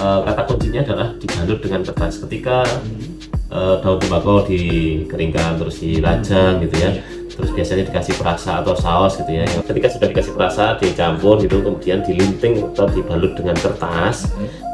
kata kuncinya adalah dibalut dengan kertas. Ketika daun tembakau dikeringkan terus dirajang gitu ya, terus biasanya dikasih perasa atau saus gitu ya. Ketika sudah dikasih perasa, dicampur gitu, kemudian dilinting atau dibalut dengan kertas,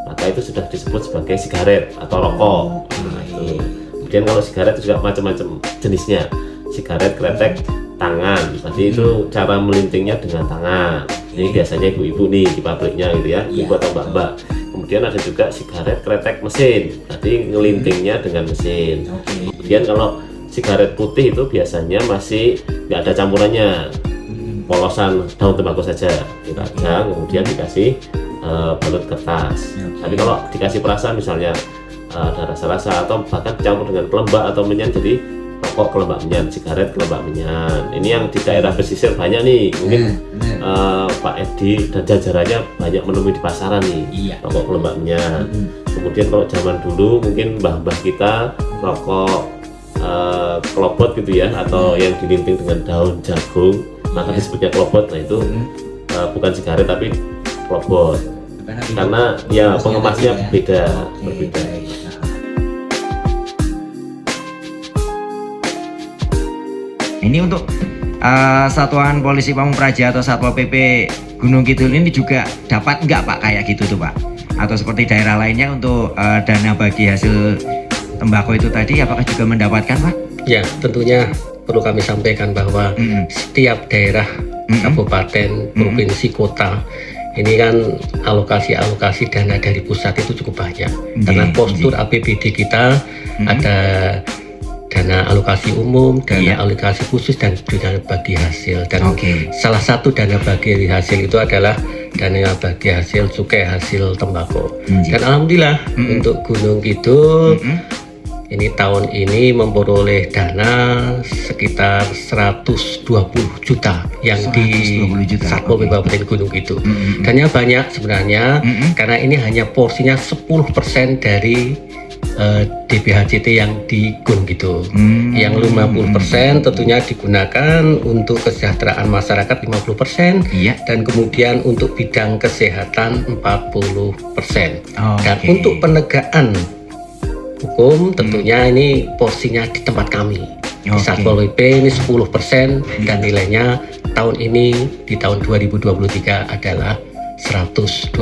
maka itu sudah disebut sebagai sigaret atau rokok. Nah, itu. Kemudian kalau sigaret itu juga macam-macam jenisnya, sigaret kretek tangan, tadi itu cara melintingnya dengan tangan. Ini biasanya ibu-ibu nih di pabriknya gitu ya, ibu atau mbak-mbak. Kemudian ada juga sigaret kretek mesin, berarti ngelintingnya dengan mesin. Kemudian kalau sigaret putih itu biasanya masih nggak ada campurannya, polosan daun tembakau saja dirajang, kemudian dikasih balut kertas. Tapi kalau dikasih perasa misalnya ada rasa-rasa atau bahkan campur dengan kelembak atau menyan, jadi rokok kelembak menyan, sigaret kelembak menyan. Ini yang di daerah pesisir banyak nih, mungkin Pak Edi dan jajarannya banyak menemui di pasaran nih, rokok kelembak menyan. Kemudian kalau zaman dulu mungkin mbah-mbah kita rokok kelopot gitu ya, atau yang dilinting dengan daun jagung, maka disebutnya kelopot. Nah itu bukan sigaret tapi kelopot, karena ya pengemasnya berbeda. Ini untuk Satuan Polisi Pamung Praja atau Satpol PP Gunung Kidul ini juga dapat nggak Pak kayak gitu tuh Pak? Atau seperti daerah lainnya untuk dana bagi hasil tembakau itu tadi, apakah juga mendapatkan Pak? Ya, tentunya perlu kami sampaikan bahwa setiap daerah, kabupaten, provinsi, kota ini kan alokasi dana dari pusat itu cukup banyak. Karena postur APBD kita ada dana alokasi umum, dana alokasi khusus, dan dana bagi hasil. Dan salah satu dana bagi hasil itu adalah dana bagi hasil cukai hasil tembakau. Dan alhamdulillah untuk Gunung Kidul ini tahun ini memperoleh dana sekitar 120 juta yang di Satpol PP Kabupaten Gunung Kidul. Dananya banyak sebenarnya, karena ini hanya porsinya 10% dari DBHCT yang di Gunung Kidul. Yang 50% tentunya digunakan untuk kesejahteraan masyarakat 50%, dan kemudian untuk bidang kesehatan 40%. Dan untuk penegakan hukum tentunya ini porsinya di tempat kami di Satpol PP ini 10%, dan nilainya tahun ini di tahun 2023 adalah 120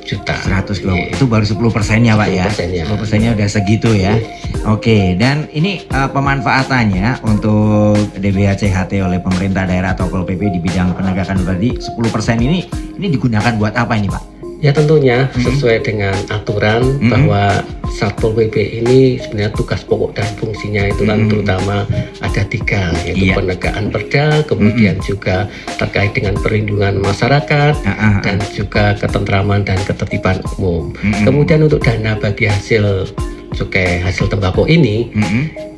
juta. 120 itu baru 10%-nya Pak ya. 10%-nya udah segitu ya. Oke, dan ini pemanfaatannya untuk DBHCHT oleh pemerintah daerah atau Satpol PP di bidang penegakan tadi 10% ini digunakan buat apa ini Pak? Ya tentunya sesuai dengan aturan bahwa Satpol PP ini sebenarnya tugas pokok dan fungsinya itu kan terutama ada 3, yaitu penegakan perda, kemudian juga terkait dengan perlindungan masyarakat, dan juga ketentraman dan ketertiban umum. Kemudian untuk dana bagi hasil cukai hasil tembakau ini,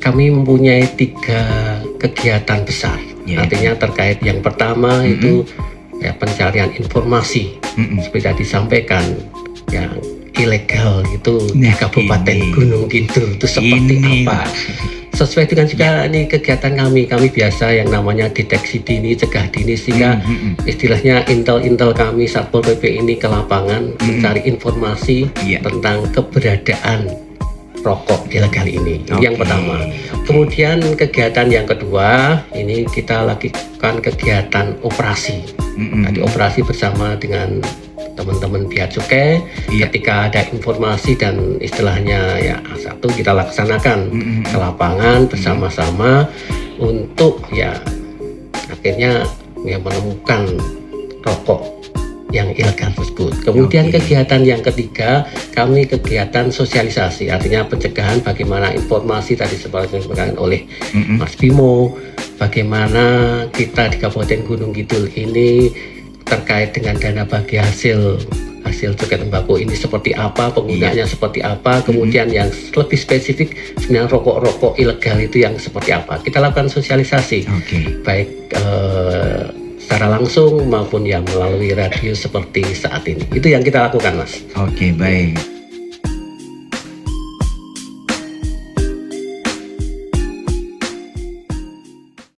kami mempunyai 3 kegiatan besar. Artinya terkait yang pertama itu ya pencarian informasi, seperti tadi disampaikan yang ilegal itu di Kabupaten Gunung Kidul itu seperti apa. Sesuai dengan juga ini kegiatan kami biasa yang namanya deteksi dini, cegah dini, sehingga istilahnya intel kami Satpol PP ini ke lapangan mencari informasi tentang keberadaan rokok ilegal ini. Yang pertama. Kemudian kegiatan yang kedua ini kita lakukan kegiatan operasi. Di operasi bersama dengan teman-teman Bea Cukai, ketika ada informasi dan istilahnya ya satu kita laksanakan ke lapangan bersama-sama untuk ya akhirnya ya menemukan rokok yang ilegal tersebut. Kemudian kegiatan yang ketiga, kami kegiatan sosialisasi, artinya pencegahan bagaimana informasi tadi seperti yang disampaikan oleh Mas Bimo, bagaimana kita di Kabupaten Gunung Kidul ini terkait dengan dana bagi hasil cukai tembakau ini seperti apa, penggunaannya seperti apa, kemudian yang lebih spesifik sebenarnya rokok-rokok ilegal itu yang seperti apa. Kita lakukan sosialisasi, baik secara langsung maupun yang melalui radio seperti saat ini. Itu yang kita lakukan Mas. Baik.